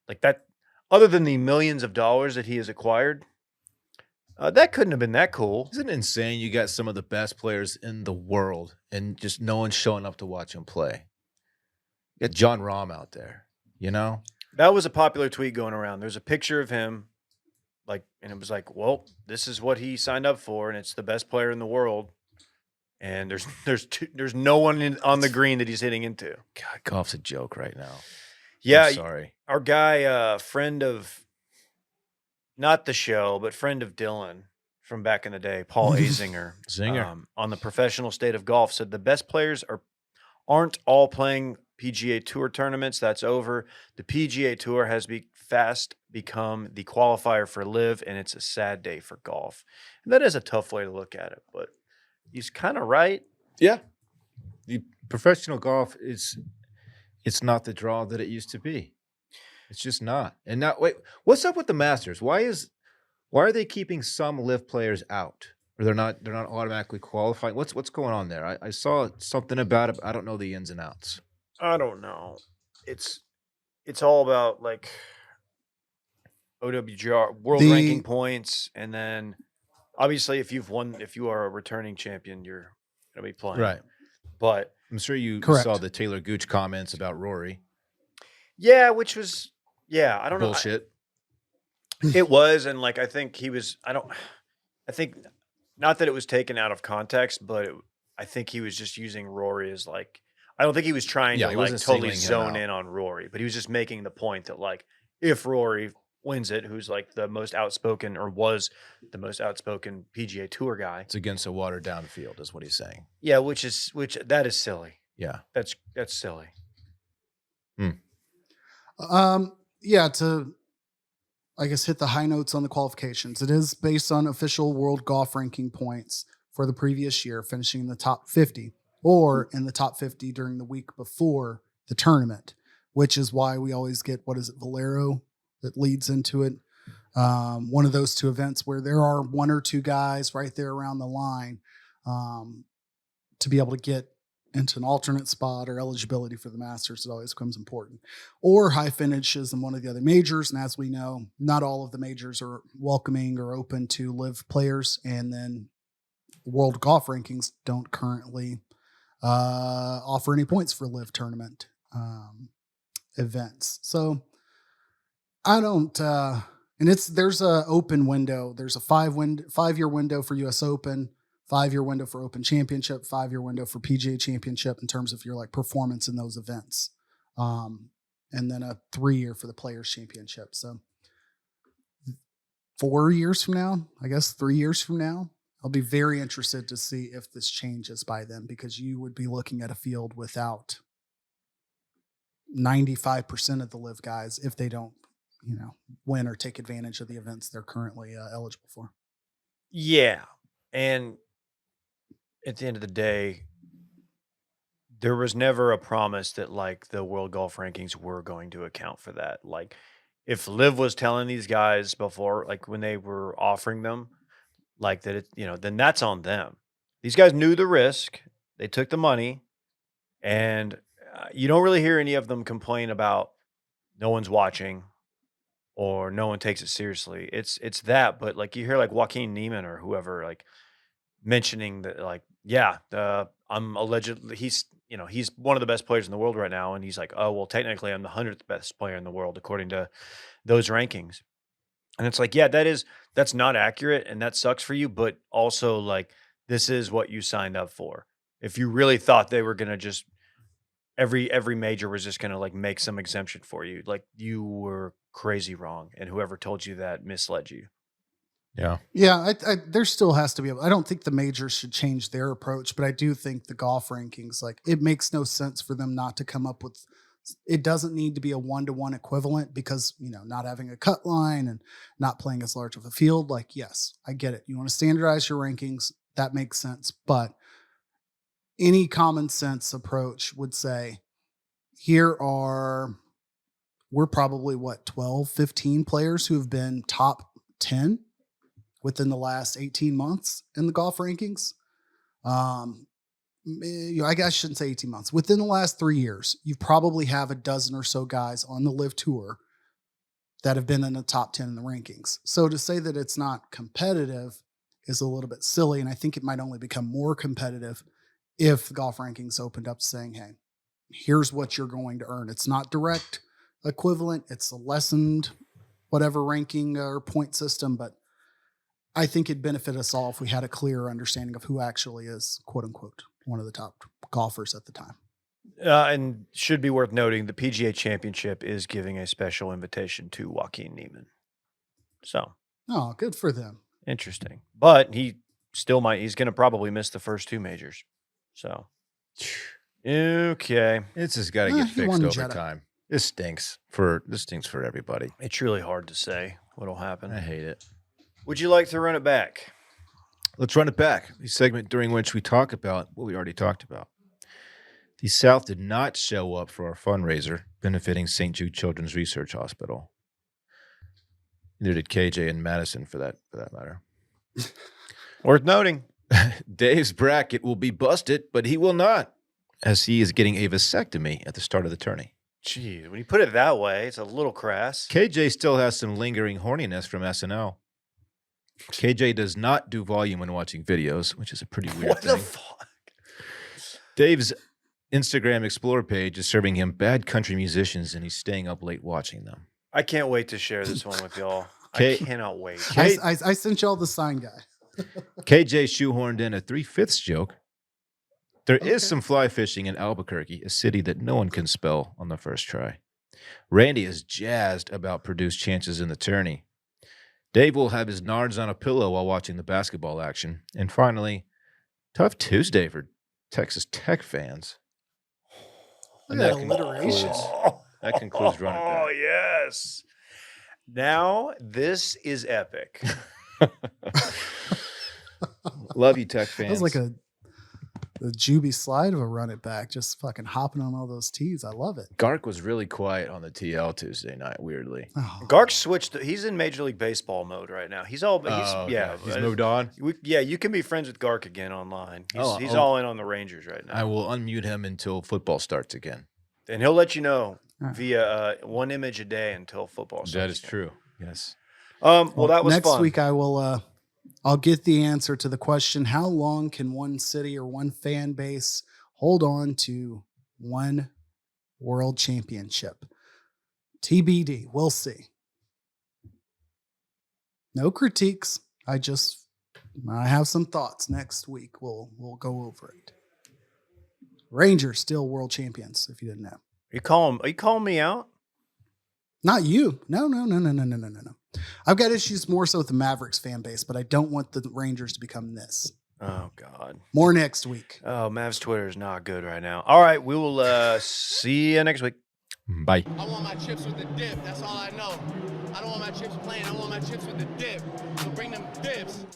like that. Other than the millions of dollars that he has acquired, that couldn't have been that cool. Isn't it insane? You got some of the best players in the world, and just no one's showing up to watch him play. You got John Rahm out there, you know? That was a popular tweet going around. There's a picture of him, like, and it was like, well, this is what he signed up for, and it's the best player in the world. And there's no one on the green that he's hitting into. God, golf's a joke right now. Yeah, I'm sorry. Our guy, friend of, not the show, but friend of Dylan from back in the day, Paul Azinger, on the Professional State of Golf, said the best players aren't all playing PGA Tour tournaments. That's over. The PGA Tour has fast become the qualifier for Live, and it's a sad day for golf. And that is a tough way to look at it, but he's kind of right. Yeah. The professional golf it's not the draw that it used to be. It's just not. And now, wait, what's up with the Masters? Why are they keeping some Live players out? Or they're not automatically qualifying? What's going on there? I saw something about it, but I don't know the ins and outs. I don't know. It's all about like OWGR world ranking points, and then obviously if you are a returning champion, you're gonna be playing. Right. But I'm sure you saw the Taylor Gooch comments about Rory. Yeah, which was I don't know. Bullshit. It was, and like I think not that it was taken out of context, but I think he was just using Rory as like, I don't think he was trying to like totally zone in on Rory, but he was just making the point that like if Rory wins it, who's like the most outspoken or was the most outspoken PGA Tour guy, it's against a watered down field, is what he's saying. Yeah, which that is silly. Yeah, that's silly. Yeah, to I guess hit the high notes on the qualifications. It is based on official world golf ranking points for the previous year, finishing in the top 50 or in the top 50 during the week before the tournament, which is why we always get, Valero that leads into it. One of those two events where there are one or two guys right there around the line to be able to get into an alternate spot or eligibility for the Masters. It always becomes important. Or high finishes in one of the other majors. And as we know, not all of the majors are welcoming or open to Live players. And then World Golf Rankings don't currently offer any points for live tournament events. So I don't, and there's a open window. There's a 5-year window for US Open, 5-year window for Open Championship, 5-year window for PGA Championship in terms of your like performance in those events. And then a 3-year for the Players Championship. So 4 years from now, I guess 3 years from now, I'll be very interested to see if this changes by then, because you would be looking at a field without 95% of the live guys if they don't, win or take advantage of the events they're currently eligible for. Yeah. And at the end of the day, there was never a promise that like the World Golf Rankings were going to account for that. Like if Liv was telling these guys before, like when they were offering them, like that, then that's on them. These guys knew the risk. They took the money, and you don't really hear any of them complain about no one's watching or no one takes it seriously. It's that, but like you hear like Joaquin Neiman or whoever like mentioning that, like, yeah, I'm allegedly he's one of the best players in the world right now, and he's like, oh well, technically I'm the 100th best player in the world according to those rankings. And it's like, yeah, that's not accurate, and that sucks for you, but also like this is what you signed up for. If you really thought they were gonna just every major was just gonna like make some exemption for you, like you were crazy wrong, and whoever told you that misled you. Yeah. Yeah, there still has to be. I don't think the majors should change their approach, but I do think the golf rankings, like it makes no sense for them not to come up with. It doesn't need to be a 1-to-1 equivalent because, not having a cut line and not playing as large of a field. Like, yes, I get it. You want to standardize your rankings. That makes sense. But any common sense approach would say, we're probably 12, 15 players who have been top 10 within the last 18 months in the golf rankings. I guess I shouldn't say 18 months. Within the last 3 years, you probably have a dozen or so guys on the Live Tour that have been in the top 10 in the rankings. So to say that it's not competitive is a little bit silly, and I think it might only become more competitive if the golf rankings opened up saying, hey, here's what you're going to earn. It's not direct equivalent. It's a lessened whatever ranking or point system, but I think it'd benefit us all if we had a clearer understanding of who actually is, quote unquote, one of the top golfers at the time. And should be worth noting, the PGA Championship is giving a special invitation to Joaquin Neiman. So, good for them. Interesting. But he still he's going to probably miss the first 2 majors. So, okay. It's just got to get fixed over time. This stinks for everybody. It's really hard to say what'll happen. I hate it. Would you like to run it back? Let's run it back. The segment during which we talk about what we already talked about. The South did not show up for our fundraiser benefiting St. Jude Children's Research Hospital. Neither did KJ and Madison for that matter. Worth noting. Dave's bracket will be busted, but he will not, as he is getting a vasectomy at the start of the tourney. Gee, when you put it that way, it's a little crass. KJ still has some lingering horniness from SNL. KJ does not do volume when watching videos, which is a pretty weird thing. What the fuck? Dave's Instagram Explorer page is serving him bad country musicians, and he's staying up late watching them. I can't wait to share this one with y'all. I cannot wait. I sent y'all the sign guy. KJ shoehorned in a 3/5 joke. There is some fly fishing in Albuquerque, a city that no one can spell on the first try. Randy is jazzed about Purdue's chances in the tourney. Dave will have his nards on a pillow while watching the basketball action. And finally, tough Tuesday for Texas Tech fans. Look at that alliteration. That concludes Run It Back. Oh, yes. Now, this is epic. Love you, Tech fans. That was like the Juby slide of a Run It Back, just fucking hopping on all those tees. I love it. Gark was really quiet on the TL Tuesday night, weirdly. Oh. Gark switched. He's in Major League Baseball mode right now. He's moved on. You can be friends with Gark again online. He's all in on the Rangers right now. I will unmute him until football starts again. And he'll let you know via one image a day until football starts. That is true. Yes. Well, that was next fun. week. I will I'll get the answer to the question, how long can one city or one fan base hold on to one world championship? TBD. We'll see. No critiques. I have some thoughts. Next week we'll go over it. Rangers still world champions, if you didn't know. Are you calling me out? Not you. No. I've got issues more so with the Mavericks fan base, but I don't want the Rangers to become this. Oh, God. More next week. Oh, Mavs Twitter is not good right now. All right, we will see you next week. Bye. I want my chips with the dip. That's all I know. I don't want my chips plain. I want my chips with the dip. So bring them dips.